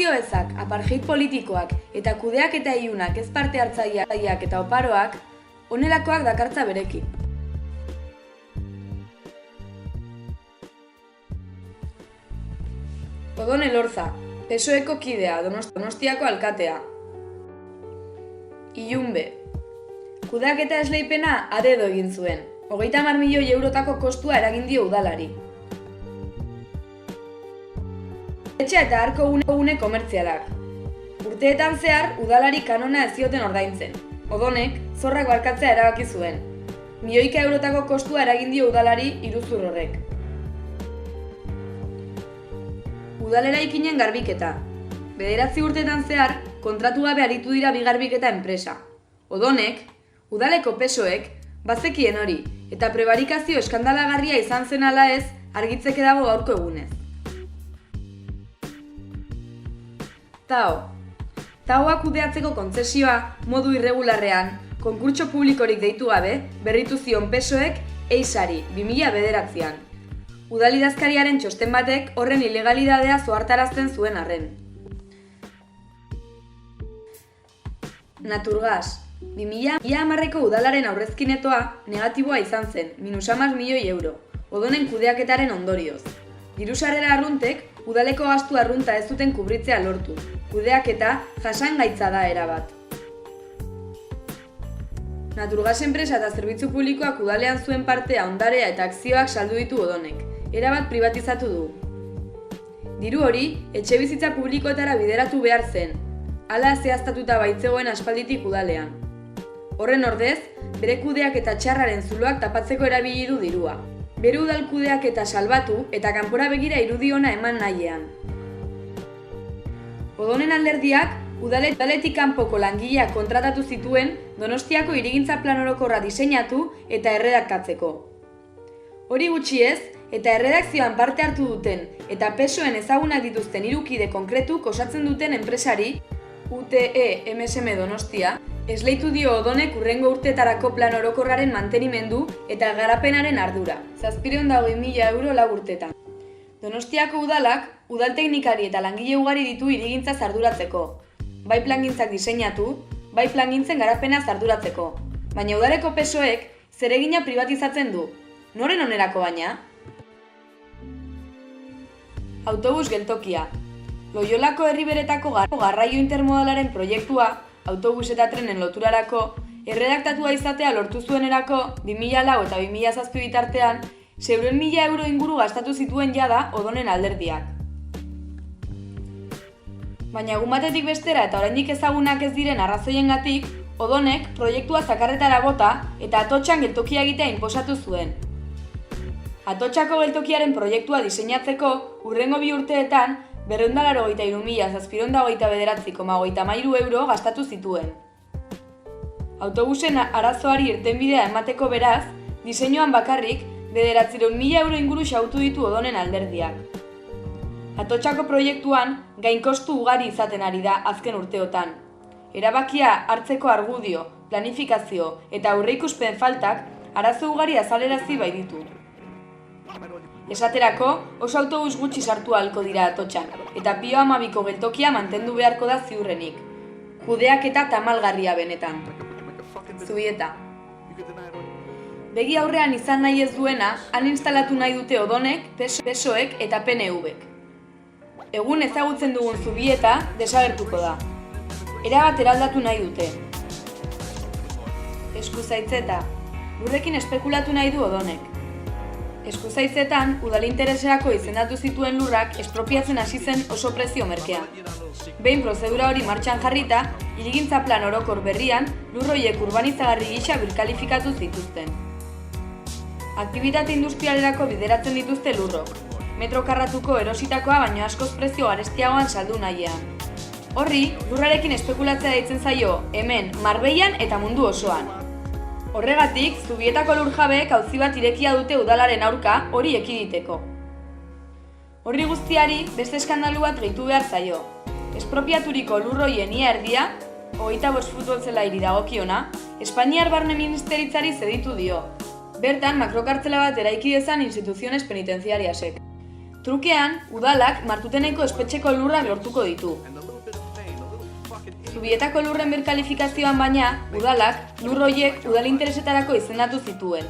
nazio ezak, apartheid politikoak eta kudeak eta ilunak ez parte hartzaileak eta oparoak, honelakoak dakartza berekin. Odon Elorza, PSOEko kidea, Donostiako alkatea. Ilunbe. Kudeaketa esleipena adedo egin zuen. 30 milioi eurotako kostua eragin dio udalari. Etxe eta arko gune komertzialak. Urteetan zehar, udalari kanona ez zioten ordaintzen. Odonek, zorrak barkatzea erabaki zuen. Milioika eurotako kostua eragin dio udalari iruzur horrek. Udaleraikinen garbiketa. 9 urteetan zehar, kontratu gabe aritu dira bi garbiketa enpresa. Odonek, udaleko PSOEk, bazekien hori, eta prebarikazio eskandalagarria izan zen ala ez, argitzeke dago gaurko egunez. Taoa kudeatzeko kontzesioa, modu irregularrean, konkurtso publikorik deitu gabe, berritu zion PSOEk EISari, 2009an. Udalidazkariaren txosten batek horren ilegalidadea zohartarazten zuen arren. Naturgas. 2010ko udalaren aurrezkinetoa negatiboa izan zen, -10 milioi euro, odonen kudeaketaren ondorioz. Diru-sarrera arruntek, udaleko gastu arrunta ez zuten kubritzea lortu. Kudeaketa jasangaitza da erabat. Naturgas enpresa eta zerbitzu publikoak udalean zuen partea, ondarea eta akzioak saldu ditu odonek. Erabat privatizatu du. Diru hori, etxebizitza publikoetara bideratu behar zen, hala zehaztatuta baitzegoen aspalditik udalean. Horren ordez, bere kudeak eta txarraren zuloak tapatzeko erabili du dirua. Bere udal kudeak eta salbatu eta kanpora begira irudi ona eman nahiean. Odonen alderdiak, udaletik kanpoko langileak kontratatu zituen Donostiako hirigintza plan orokorra diseinatu eta erredaktatzeko. Hori gutxi ez, eta erredakzioan parte hartu duten eta PSOEn ezagunak dituzten 3 kide konkretuk osatzen duten enpresari, UTE MSM Donostia, esleitu dio odonek hurrengo urteetarako plan orokorraren mantenimendu eta garapenaren ardura, 720.000 euro 4 urtetan. Donostiako udalak, udalteknikari eta langile ugari ditu hirigintza arduratzeko, bai plangintzak diseinatu, bai plangintzen garapena arduratzeko, baina udaleko PSOEk zeregina privatizatzen du. Noren onerako baina? Autobus geltokia. Loiolako herriberetako garraio intermodalaren proiektua, autobus eta trenen loturarako, erredaktatua izatea lortu zuenerako 2004 eta 2007 bitartean, 600.000 euro inguru gastatu zituen jada odonen alderdiak. Baina egun batetik bestera eta oraindik ezagunak ez diren arrazoiengatik, odonek proiektua zakarretara bota eta Atotxan geltokia egitea inposatu zuen. Atotxako geltokiaren proiektua diseinatzeko, hurrengo 2 urteetan, 283.729,33 euro gastatu zituen. Autobusen arazoari irtenbidea emateko beraz, diseinuan bakarrik 900.000 euro inguru xautu ditu odonen alderdiak. Atotxako proiektuan, gainkostu ugari izaten ari da azken urteotan. Erabakia hartzeko argudio, planifikazio eta aurreikuspen faltak arazo ugari azalerazi baititu. Esaterako, oso autobus gutxi sartu ahalko dira Atotxan, eta Pio 12ko geltokia mantendu beharko da ziurrenik. Kudeaketa tamalgarria benetan. Zubieta. Begi aurrean izan nahi ez duena, han instalatu nahi dute odonek, PSOEk eta PNVek. Egun ezagutzen dugun Zubieta desagertuko da. Erabat eraldatu nahi dute. Eskuzaintzeta. Lurrekin espekulatu nahi du odonek. Eskuzaintzetan, udalintereserako izendatu zituen lurrak espropiatzen hasi zen oso prezio merkean. Behin prozedura hori martxan jarrita, hirigintza plan orokor berrian, lurroiek urbanizagarri gisa birkalifikatu zituzten. Aktibitate industrialerako bideratzen dituzte lurrok. Metro karratuko erositakoa baino askoz prezio garestiagoan saldu nahiean. Horri, lurrarekin espekulatzea deitzen zaio, hemen, Marbellan eta mundu osoan. Horregatik, Zubietako lurjabeek auzi bat irekia dute udalaren aurka hori ekiditeko. Horri guztiari beste eskandalu bat gehitu behar zaio. Espropiaturiko lurroien ia erdia, 25 futbol zelairi dagokiona, Espainiar Barne Ministeritzari zeditu dio. Bertan, makrokartzela bat eraiki dezan instituziones penitenziariasek. Trukean, udalak Martuteneko espetxeko lurrak lortuko ditu. Zubietako lurren birkalifikazioan baina, udalak lur horiek udal interesetarako izendatu zituen.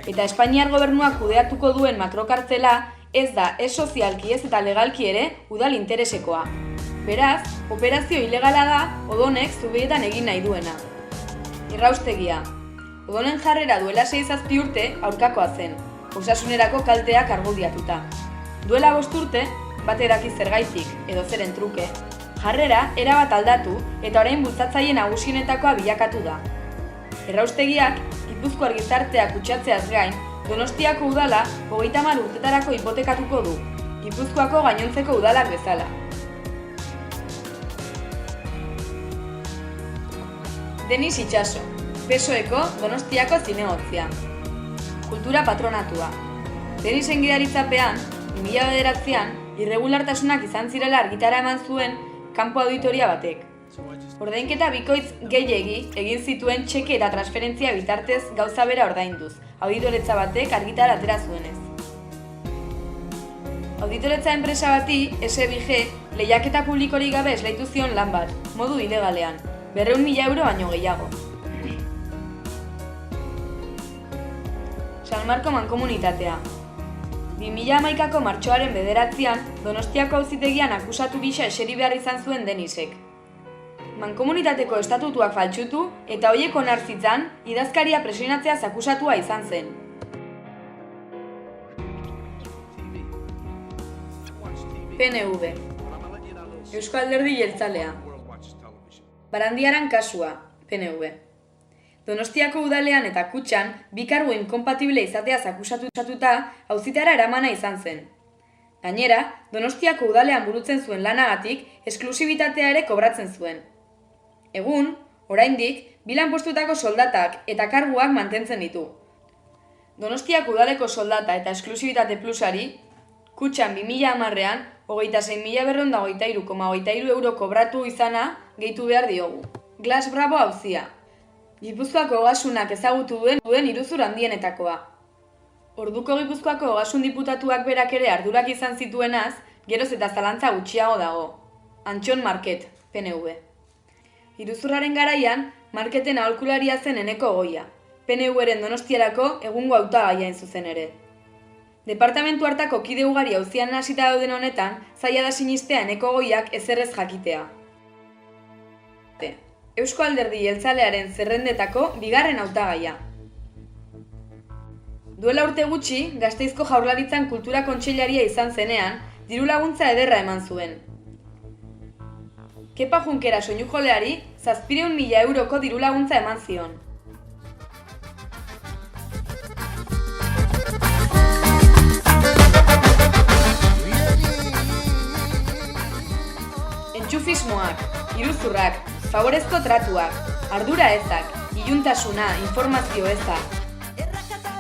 Eta Espainiar gobernuak kudeatuko duen makrokartzela ez da ez sozialki ez eta legalki ere udal interesekoa. Beraz, operazio ilegala da Odonek Zubietan egin nahi duena. Erraustegia. Odonen jarrera duela 6-7 urte aurkakoa zen, osasunerako kalteak argudiatuta. Duela 5 urte, bat eraki zergaitik edo zeren truke, jarrera erabat aldatu eta orain bultzatzaile nagusienetakoa bilakatu da. Erraustegiak, Gipuzkoar gizartea kutsatzeaz gain, Donostiako udala 30 urtetarako hipotekatuko du, Gipuzkoako gainontzeko udalak bezala. Denis Itxaso, PSOEko Donostiako zinegotzia. Kultura patronatua. Denisen gidaritzapean, 2009an, irregulartasunak izan zirela argitara eman zuen kanpo auditoria batek. Ordainketa bikoitz gehiegi egin zituen txeke eta transferentzia bitartez gauza bera ordainduz, auditoretza batek argitara atera zuenez. Auditoretza enpresa bati, SBG, lehiaketa publikorik gabe esleitu zion lan bat, modu ilegalean, 200.000 euro baino gehiago. San Marko mankomunitatea. 2011ko martxoaren 9an, Donostiako auzitegian akusatu gisa eseri behar izan zuen Denisek. Mankomunitateko estatutuak faltsutu eta horiek onartzitzan idazkaria presionatzeaz akusatua izan zen. PNV. Eusko Alderdi Jeltzalea. Barandiaran kasua, PNV. Donostiako udalean eta kutxan bi kargu inkonpatible izateaz akusatuta auzitara eramana izan zen. Gainera, Donostiako udalean burutzen zuen lanagatik esklusibitatea ere kobratzen zuen. Egun, oraindik, bi lanpostutako soldatak eta karguak mantentzen ditu. Donostiako udaleko soldata eta esklusibitate plusari, kutxan 2010an, 26.223,23 euro kobratu izana gehitu behar diogu. Glas Bravo auzia. Gipuzkoako ogasunak ezagutu duen iruzur handienetakoa. Orduko Gipuzkoako ogasun diputatuak berak ere ardurak izan zituenaz, geroz eta zalantza gutxiago dago. Antxon Market, PNV. Iruzurraren garaian, Marketen aholkularia zen Eneko Goia, PNV-ren Donostiarako egungo hautagaia hain zuzen ere. Departamentu hartako kide ugari auzian hasita dauden honetan, zaila da sinistea Eneko Goiak ezerrez jakitea. Eusko Alderdi Jeltzalearen zerrendetako bigarren hautagaia. Duela urte gutxi, Gasteizko Jaurlaritzan Kultura Kontseilaria izan zenean, diru laguntza ederra eman zuen. Kepa Junkera soinujoleari 700.000 euroko diru laguntza eman zion. Entxufismoak, iruzurrak, favorezko tratuak, ardura ezak, iluntasuna, informazio eza.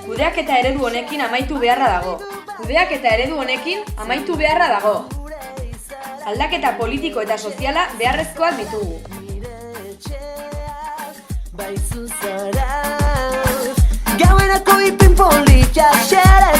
Kudeaketa eredu honekin amaitu beharra dago. Aldaketa politiko eta soziala beharrezkoak ditugu. Gauenako ipin politia xera